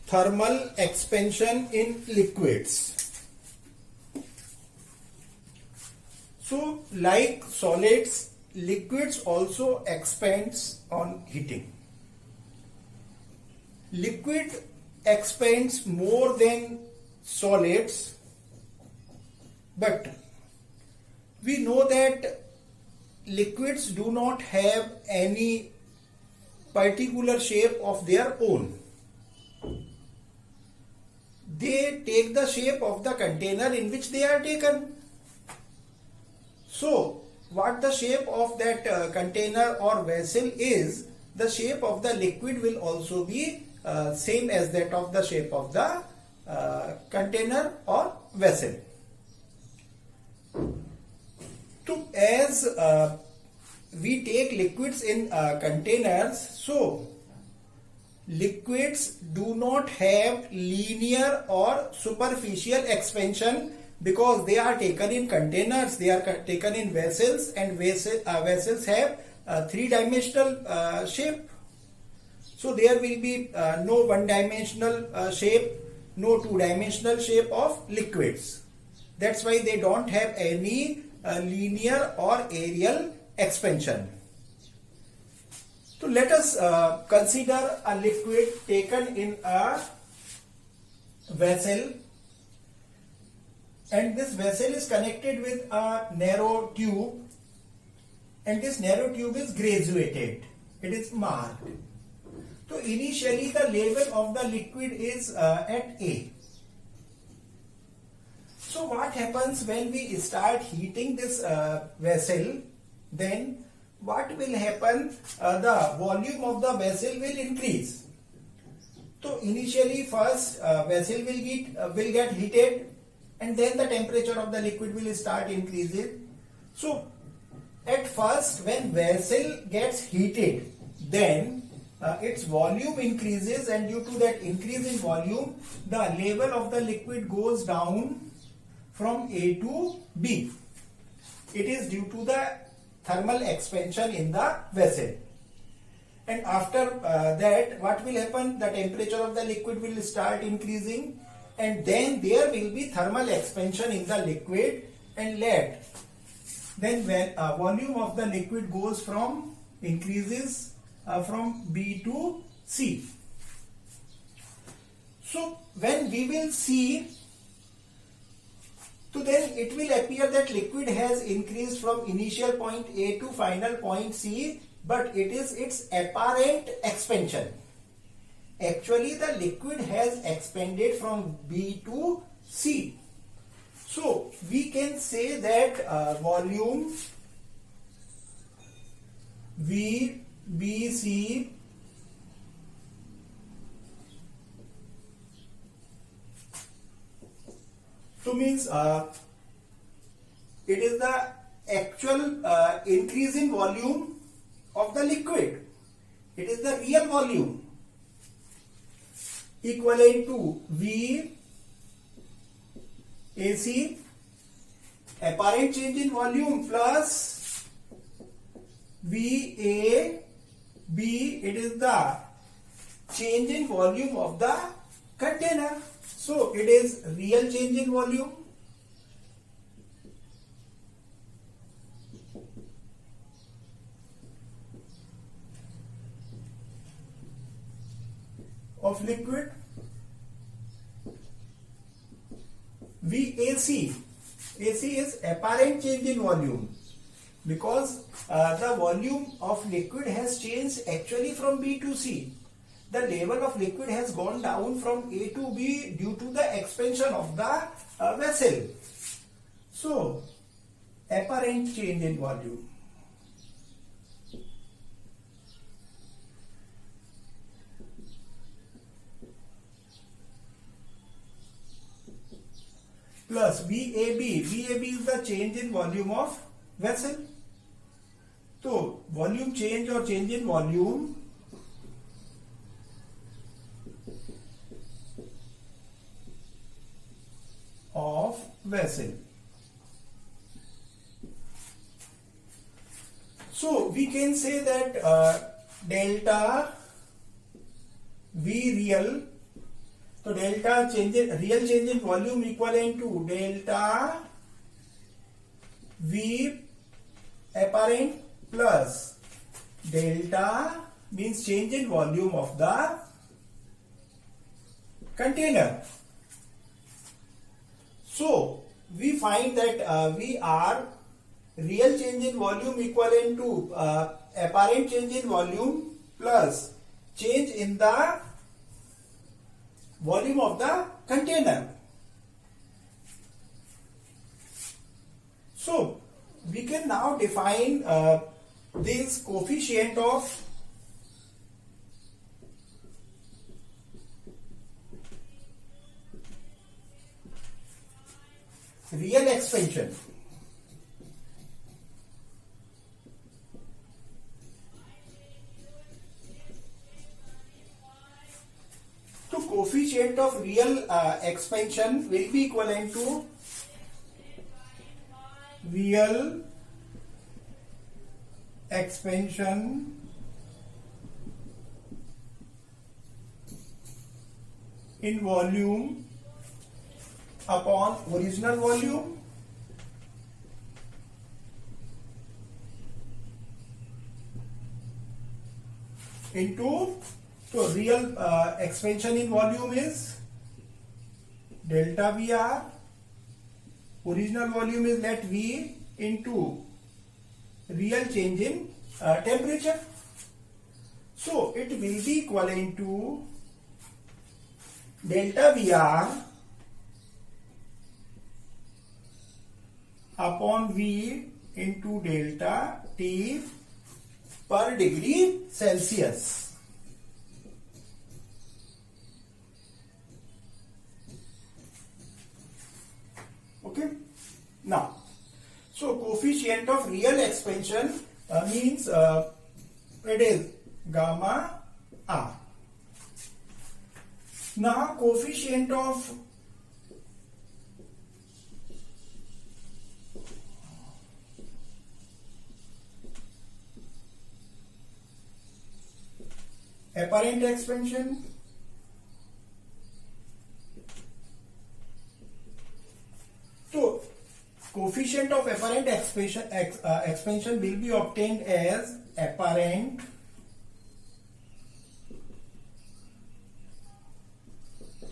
thermal expansion in liquids. So like solids, liquids also expands on heating. Liquid expands more than solids, but we know that liquids do not have any particular shape of their own. They take the shape of the container in which they are taken. So, what the shape of that container or vessel is, the shape of the liquid will also be same as that of the shape of the container or vessel. So, as we take liquids in containers, so liquids do not have linear or superficial expansion because they are taken in containers, they are taken in vessels, and vessels have three-dimensional shape. So there will be no one-dimensional shape, no two-dimensional shape of liquids. That's why they don't have any linear or aerial expansion. So let us consider a liquid taken in a vessel, and this vessel is connected with a narrow tube, and this narrow tube is graduated, it is marked. So initially the level of the liquid is at A. So what happens when we start heating this vessel? Then what will happen? The volume of the vessel will increase. So initially first vessel will get heated, and then the temperature of the liquid will start increasing. So at first when vessel gets heated, then its volume increases, and due to that increase in volume, the level of the liquid goes down from A to B. It is due to the thermal expansion in the vessel. And after that, what will happen? The temperature of the liquid will start increasing, and then there will be thermal expansion in the liquid, and then when volume of the liquid goes from increases from B to C. So when we will see, so then it will appear that liquid has increased from initial point A to final point C, but it is its apparent expansion. Actually the liquid has expanded from B to C. So we can say that volume VBC so means it is the actual increase in volume of the liquid. It is the real volume, equivalent to VAC, apparent change in volume, plus VAB, it is the change in volume of the container. So it is real change in volume. Of liquid. VAC, AC is apparent change in volume, because the volume of liquid has changed actually from B to C. The level of liquid has gone down from A to B due to the expansion of the vessel. So apparent change in volume. Plus VAB. VAB is the change in volume of vessel. So volume change or change in volume of vessel. So we can say that delta V real तो delta change in real change in volume equivalent to delta V apparent plus delta means change in volume of the container. So we find that we are real change in volume equivalent to apparent change in volume plus change in the volume of the container. So we can now define this coefficient of real expansion. So coefficient of real expansion will be equivalent to real expansion in volume upon original volume into, so real expansion in volume is delta VR, original volume is let V into real change in temperature. So it will be equivalent to delta VR upon V into delta T per degree Celsius. Okay. Now, so coefficient of real expansion means it is gamma R. Now coefficient of apparent expansion so coefficient of apparent expansion will be obtained as apparent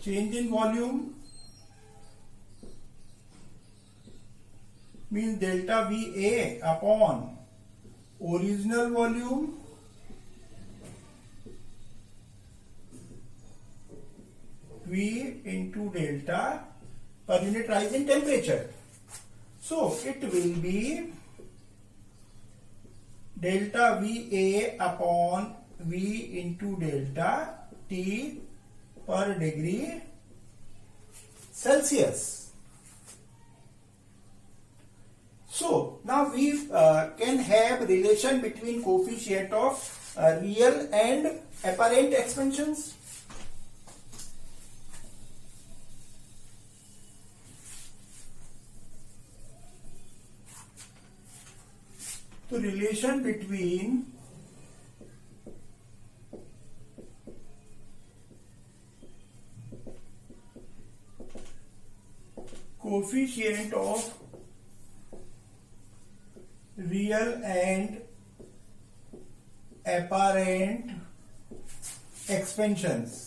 change in volume means delta VA upon original volume V into delta per unit rise in temperature. So it will be delta VA upon V into delta T per degree Celsius. So now we can have relation between coefficient of real and apparent expansions. So relation between coefficient of real and apparent expansions.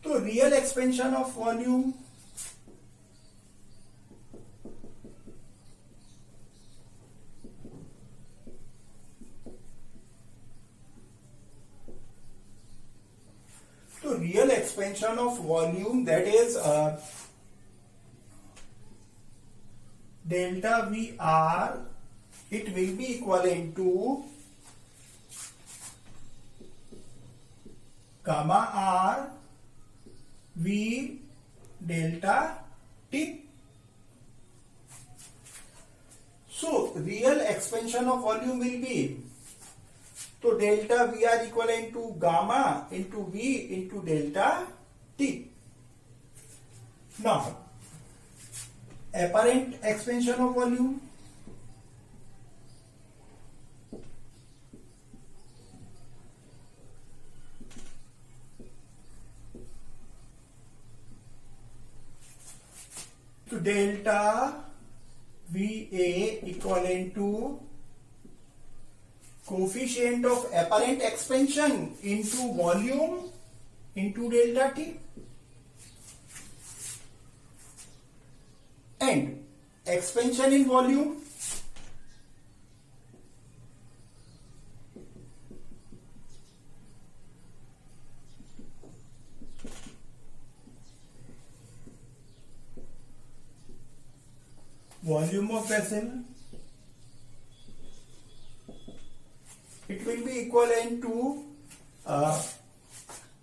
So real expansion of volume real expansion of volume, that is delta VR, it will be equivalent to gamma R V delta T. So real expansion of volume will be, so delta VR equivalent to gamma into V into delta T. Now apparent expansion of volume. So delta VA equivalent to coefficient of apparent expansion into volume into delta T, and expansion in volume of vessel, it will be equivalent to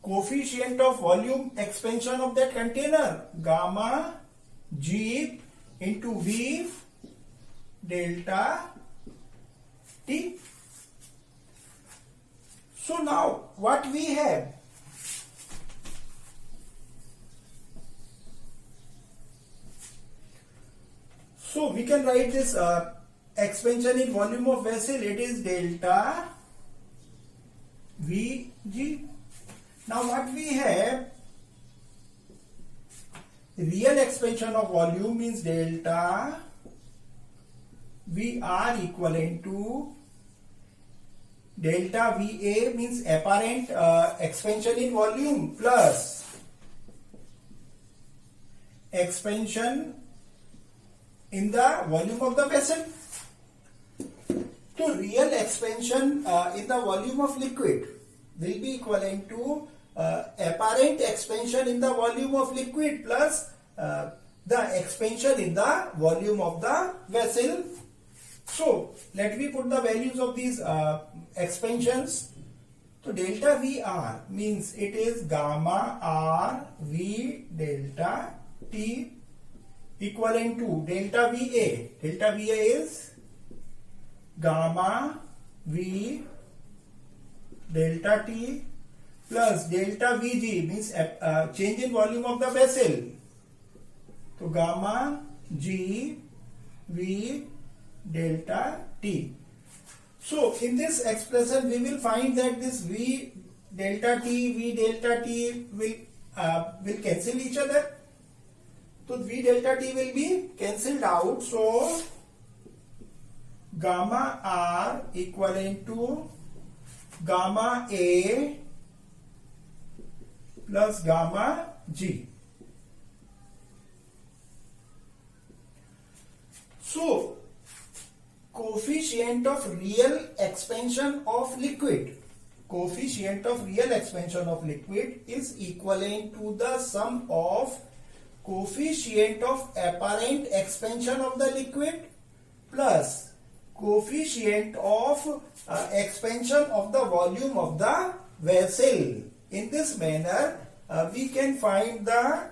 coefficient of volume expansion of that container, gamma G into V delta T. So now what we have? So we can write this expansion in volume of vessel, it is delta Vg. Now what we have? Real expansion of volume means delta VR equivalent to delta VA means apparent expansion in volume plus expansion in the volume of the vessel. So real expansion in the volume of liquid will be equivalent to apparent expansion in the volume of liquid plus the expansion in the volume of the vessel. So let me put the values of these expansions. So delta VR means it is gamma R V delta T equivalent to delta VA. Delta VA is gamma V delta T plus delta Vg means change in volume of the vessel. So gamma G V delta T. So in this expression we will find that this V delta T will cancel each other. So V delta T will be cancelled out. So gamma R equivalent to gamma A plus gamma G. So coefficient of real expansion of liquid. Coefficient of real expansion of liquid is equivalent to the sum of coefficient of apparent expansion of the liquid plus coefficient of expansion of the volume of the vessel. In this manner, we can find the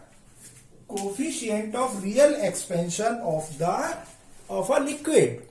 coefficient of real expansion of a liquid.